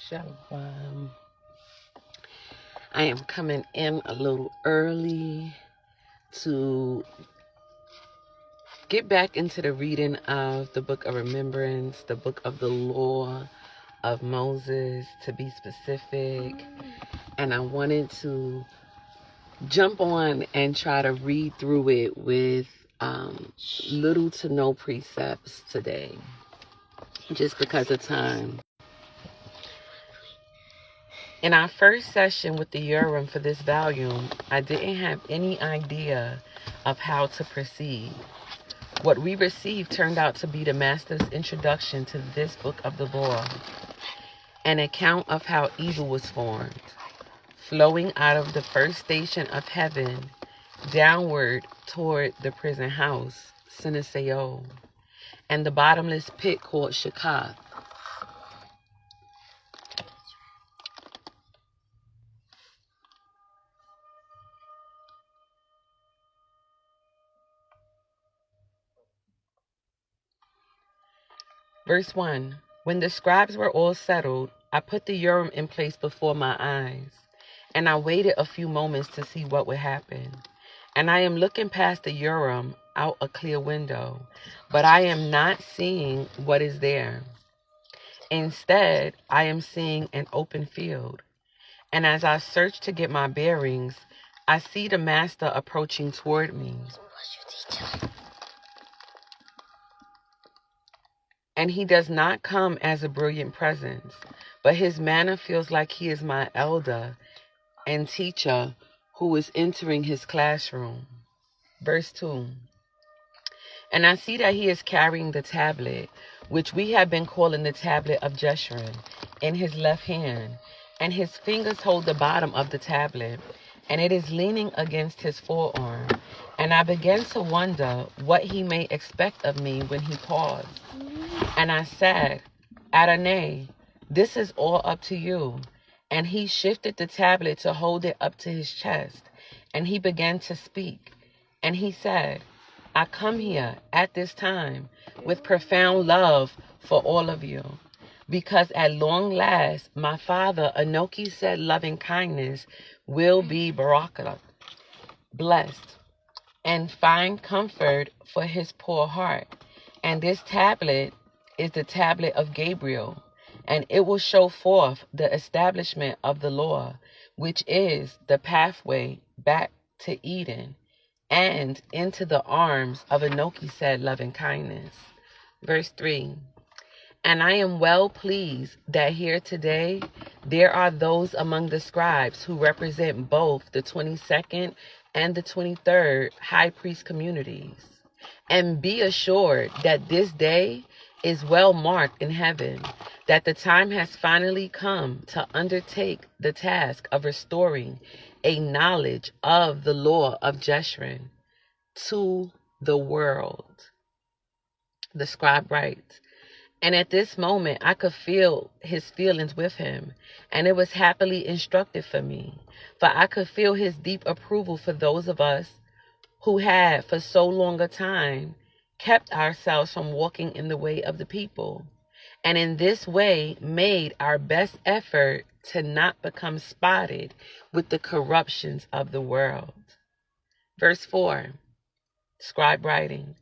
Shalom. I am coming in a little early to get back into the reading of the Book of Remembrance, the Book of the Law of Moses, to be specific. And I wanted to jump on and try to read through it with little to no precepts today, just because of time. In our first session with the Urim for this volume, I didn't have any idea of how to proceed. What we received turned out to be the Master's introduction to this book of the law, an account of how evil was formed, flowing out of the first station of heaven downward toward the prison house, Sineseo, and the bottomless pit called Shakath. Verse 1. When the scribes were all settled, I put the Urim in place before my eyes, and I waited a few moments to see what would happen. And I am looking past the Urim out a clear window, but I am not seeing what is there. Instead, I am seeing an open field. And as I search to get my bearings, I see the Master approaching toward me. And he does not come as a brilliant presence, but his manner feels like he is my elder and teacher who is entering his classroom. Verse 2. And I see that he is carrying the tablet, which we have been calling the tablet of Jeshurun, in his left hand, and his fingers hold the bottom of the tablet, and it is leaning against his forearm. And I began to wonder what he may expect of me when he paused. And I said, Adonai, this is all up to you. And he shifted the tablet to hold it up to his chest. And he began to speak. And he said, I come here at this time with profound love for all of you. Because at long last, my father, Anoki said loving kindness, will be Barakah, blessed, and find comfort for his poor heart. And this tablet is the tablet of Gabriel, and it will show forth the establishment of the law, which is the pathway back to Eden and into the arms of Anoki said loving kindness. Verse 3. And I am well pleased that here today there are those among the scribes who represent both the 22nd and the 23rd high priest communities. And be assured that this day is well marked in heaven, that the time has finally come to undertake the task of restoring a knowledge of the law of Jeshurun to the world. The scribe writes, and at this moment, I could feel his feelings with him, and it was happily instructive for me, for I could feel his deep approval for those of us who had for so long a time kept ourselves from walking in the way of the people, and in this way made our best effort to not become spotted with the corruptions of the world. Verse 4, scribe writing,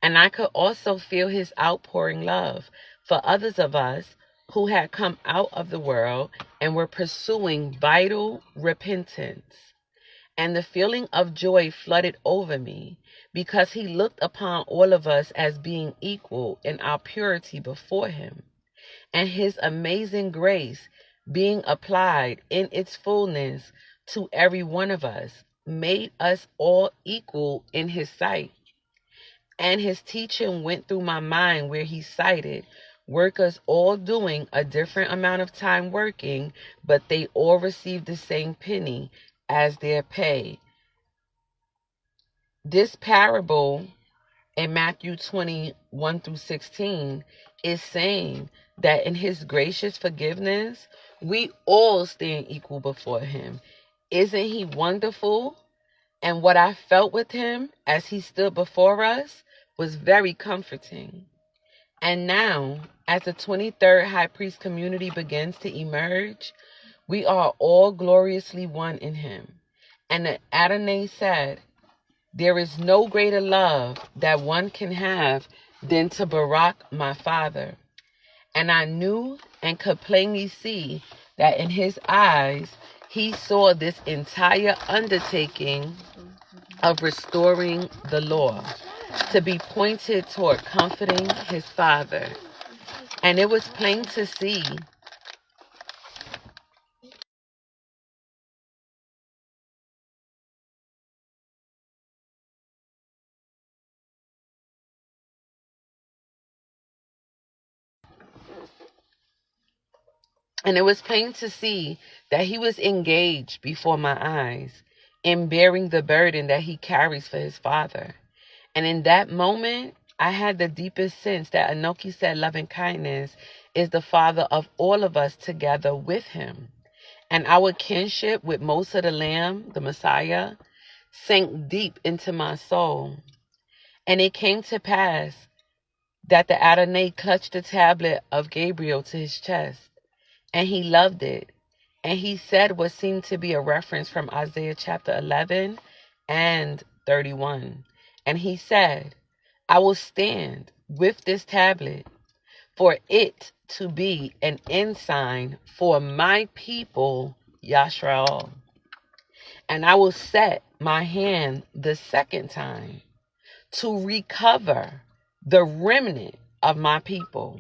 and I could also feel his outpouring love for others of us who had come out of the world and were pursuing vital repentance. And the feeling of joy flooded over me because he looked upon all of us as being equal in our purity before him, and his amazing grace being applied in its fullness to every one of us made us all equal in his sight. And his teaching went through my mind where he cited workers all doing a different amount of time working, but they all received the same penny as their pay. This parable in Matthew 21-16 is saying that in his gracious forgiveness, we all stand equal before him. Isn't he wonderful? And what I felt with him as he stood before us was very comforting. And now, as the 23rd high priest community begins to emerge, we are all gloriously one in him. And the Adonai said, there is no greater love that one can have than to Barak my father. And I knew and could plainly see that in his eyes he saw this entire undertaking of restoring the law to be pointed toward comforting his father. And it was plain to see that he was engaged before my eyes in bearing the burden that he carries for his father. And in that moment, I had the deepest sense that Anoki said loving kindness is the father of all of us together with him. And our kinship with Moses the Lamb, the Messiah, sank deep into my soul. And it came to pass that the Adonai clutched the tablet of Gabriel to his chest, and he loved it. And he said what seemed to be a reference from Isaiah chapter 11 and 31. And he said, I will stand with this tablet for it to be an ensign for my people, Yashrael. And I will set my hand the second time to recover the remnant of my people,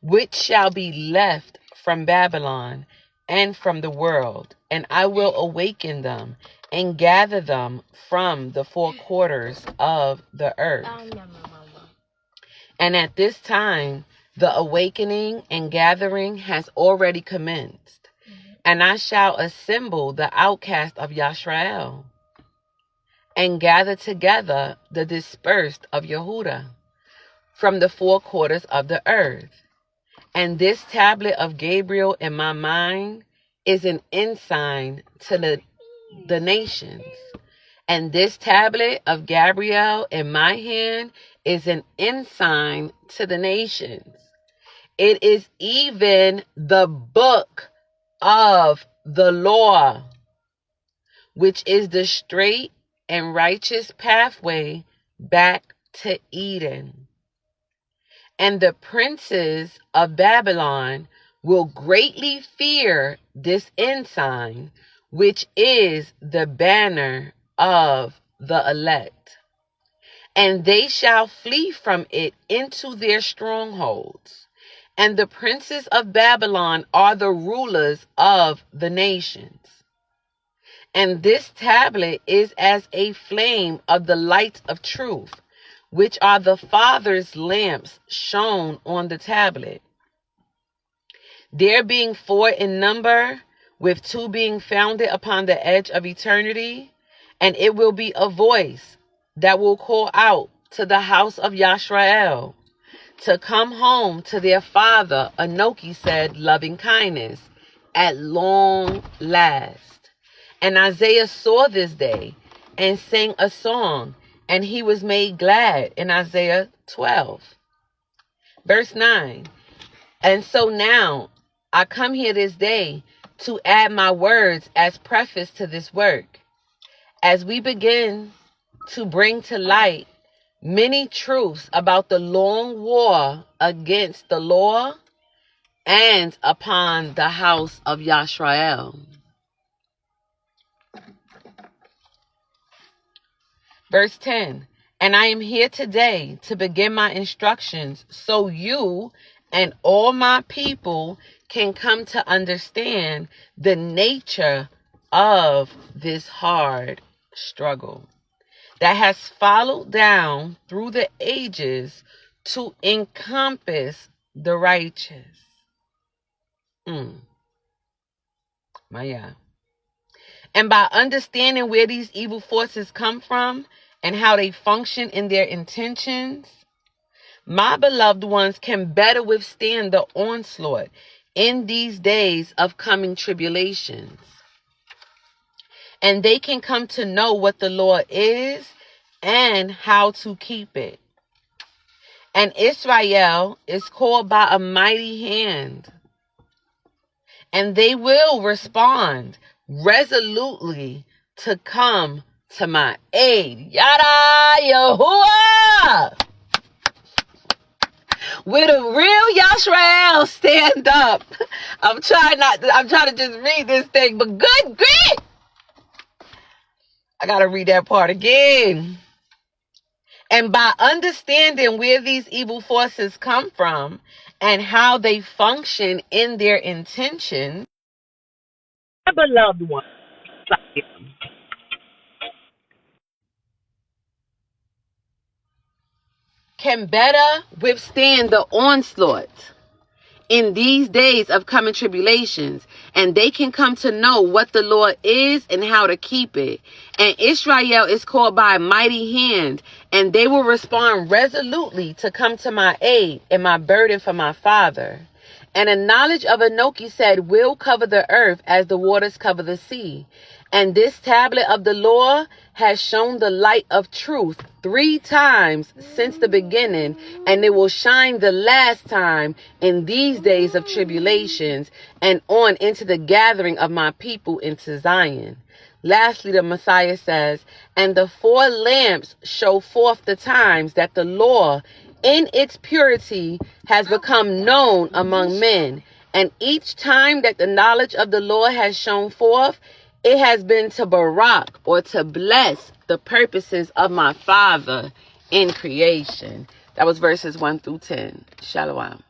which shall be left from Babylon and from the world, and I will awaken them and gather them from the four quarters of the earth. And at this time, the awakening and gathering has already commenced. And I shall assemble the outcast of Yashrael and gather together the dispersed of Yehuda from the four quarters of the earth. And this tablet of Gabriel in my mind is an ensign to the nations. And this tablet of Gabriel in my hand is an ensign to the nations. It is even the book of the law, which is the straight and righteous pathway back to Eden. And the princes of Babylon will greatly fear this ensign, which is the banner of the elect. And they shall flee from it into their strongholds. And the princes of Babylon are the rulers of the nations. And this tablet is as a flame of the light of truth, which are the Father's lamps shown on the tablet. There being 4 in number, with 2 being founded upon the edge of eternity, and it will be a voice that will call out to the house of Yashrael to come home to their father, Anoki said, loving kindness, at long last. And Isaiah saw this day and sang a song, and he was made glad in Isaiah 12. Verse 9. And so now I come here this day to add my words as preface to this work, as we begin to bring to light many truths about the long war against the law and upon the house of Yashrael. Verse 10, and I am here today to begin my instructions so you and all my people can come to understand the nature of this hard struggle that has followed down through the ages to encompass the righteous. Maya. And by understanding where these evil forces come from and how they function in their intentions, my beloved ones can better withstand the onslaught in these days of coming tribulations. And they can come to know what the law is and how to keep it. And Israel is called by a mighty hand. And they will respond resolutely to come to my aid. Yada Yahuwah! With a real Yashrael stand up. I'm trying to just read this thing, but good grief! I gotta read that part again. And by understanding where these evil forces come from and how they function in their intention, my beloved one can better withstand the onslaught in these days of coming tribulations, and they can come to know what the Lord is and how to keep it. And Israel is called by a mighty hand, and they will respond resolutely to come to my aid and my burden for my father. And the knowledge of Enochi said will cover the earth as the waters cover the sea. And this tablet of the law has shown the light of truth 3 times since the beginning, and it will shine the last time in these days of tribulations and on into the gathering of my people into Zion. Lastly, the Messiah says, and the 4 lamps show forth the times that the law in its purity has become known among men. And each time that the knowledge of the law has shown forth, it has been to Barak, or to bless the purposes of my Father in creation. That was verses 1 through 10. Shalom.